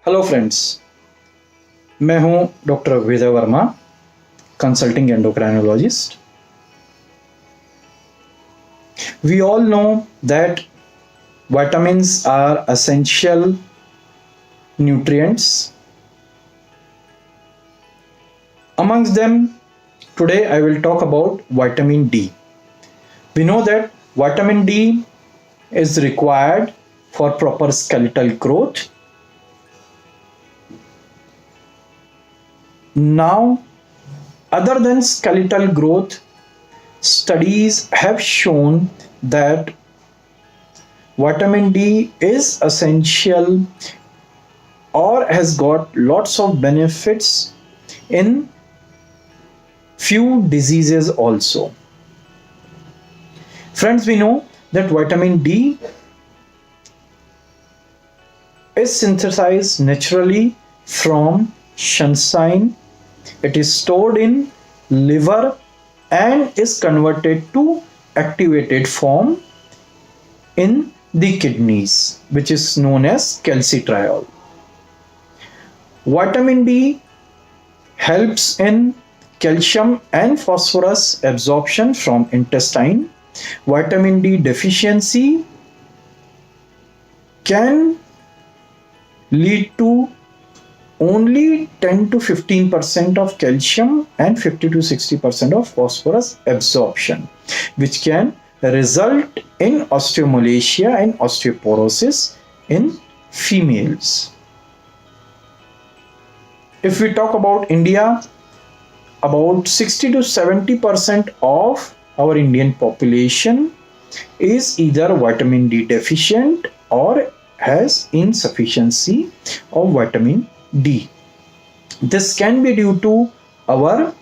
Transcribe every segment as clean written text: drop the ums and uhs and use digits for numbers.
Hello friends, मैं हूं doctor Vijay Verma, consulting endocrinologist. We all know that vitamins are essential nutrients. Amongst them, today I will talk about vitamin D. We know that vitamin D is required for proper skeletal growth. Now, other than skeletal growth, studies have shown that vitamin D is essential or has got lots of benefits in few diseases also. Friends, we know that vitamin D is synthesized naturally from sunshine. It is stored in liver and is converted to activated form in the kidneys, which is known as calcitriol. Vitamin D helps in calcium and phosphorus absorption from intestine. Vitamin D deficiency can lead to only 10 to 15% of calcium and 50 to 60% of phosphorus absorption, which can result in osteomalacia and osteoporosis in females. If we talk about India, about 60 to 70% of our Indian population is either vitamin D deficient or has insufficiency of vitamin D. This can be due to our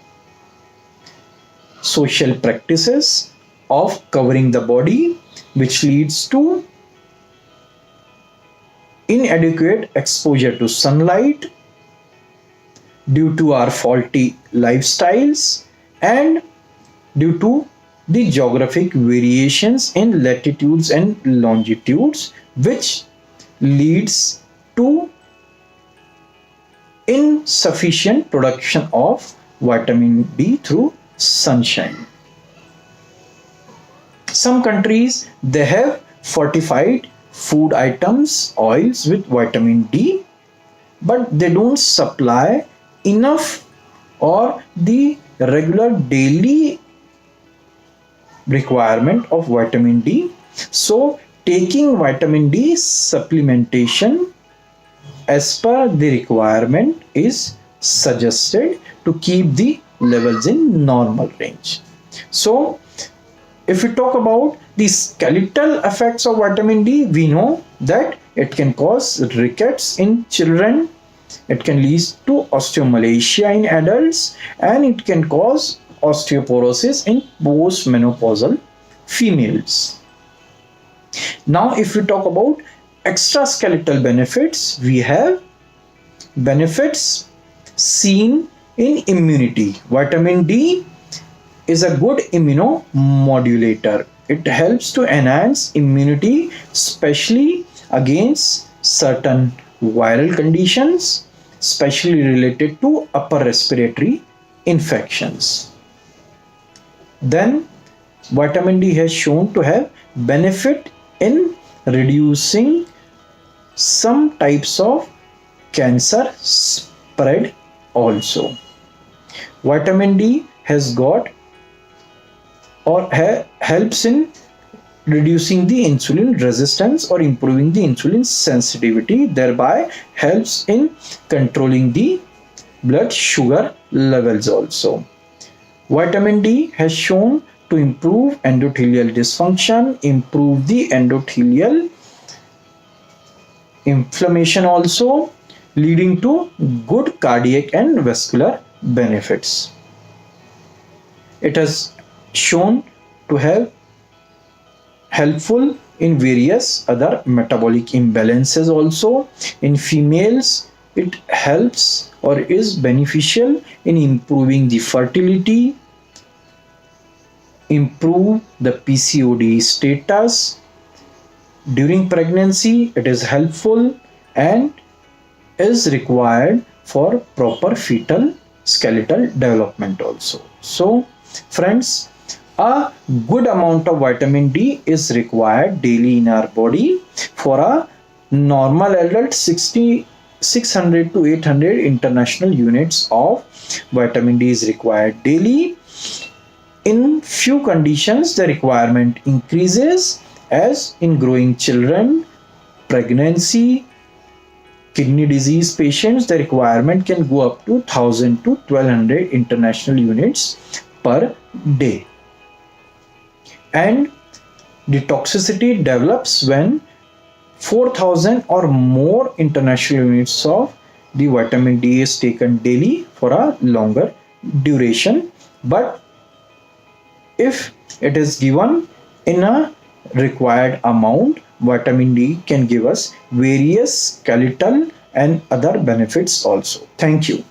social practices of covering the body, which leads to inadequate exposure to sunlight, due to our faulty lifestyles, and due to the geographic variations in latitudes and longitudes, which leads to insufficient production of vitamin D through sunshine. Some countries, they have fortified food items, oils with vitamin D, but they don't supply enough or the regular daily requirement of vitamin D. So taking vitamin D supplementation as per the requirement is suggested to keep the levels in normal range. So if we talk about the skeletal effects of vitamin D, we know that it can cause rickets in children, it can lead to osteomalacia in adults, and it can cause osteoporosis in postmenopausal females. Now if we talk about extraskeletal benefits, we have benefits seen in immunity. Vitamin D is a good immunomodulator. It helps to enhance immunity, especially against certain viral conditions, especially related to upper respiratory infections. Then vitamin D has shown to have benefit in reducing some types of cancer spread also. Vitamin D has got or helps in reducing the insulin resistance or improving the insulin sensitivity, thereby helps in controlling the blood sugar levels also. Vitamin D has shown to improve endothelial dysfunction, improve the endothelial inflammation also, leading to good cardiac and vascular benefits. It has shown to have helpful in various other metabolic imbalances also. In females, it helps or is beneficial in improving the fertility, improve the PCOD status. During pregnancy, it is helpful and is required for proper fetal skeletal development also. So friends, a good amount of vitamin D is required daily in our body. For a normal adult, 600 to 800 international units of vitamin D is required daily. In few conditions, the requirement increases, as in growing children, pregnancy, kidney disease patients. The requirement can go up to 1000 to 1200 international units per day. And the toxicity develops when 4000 or more international units of the vitamin D is taken daily for a longer duration. But if it is given in a required amount, vitamin D can give us various skeletal and other benefits also. Thank you.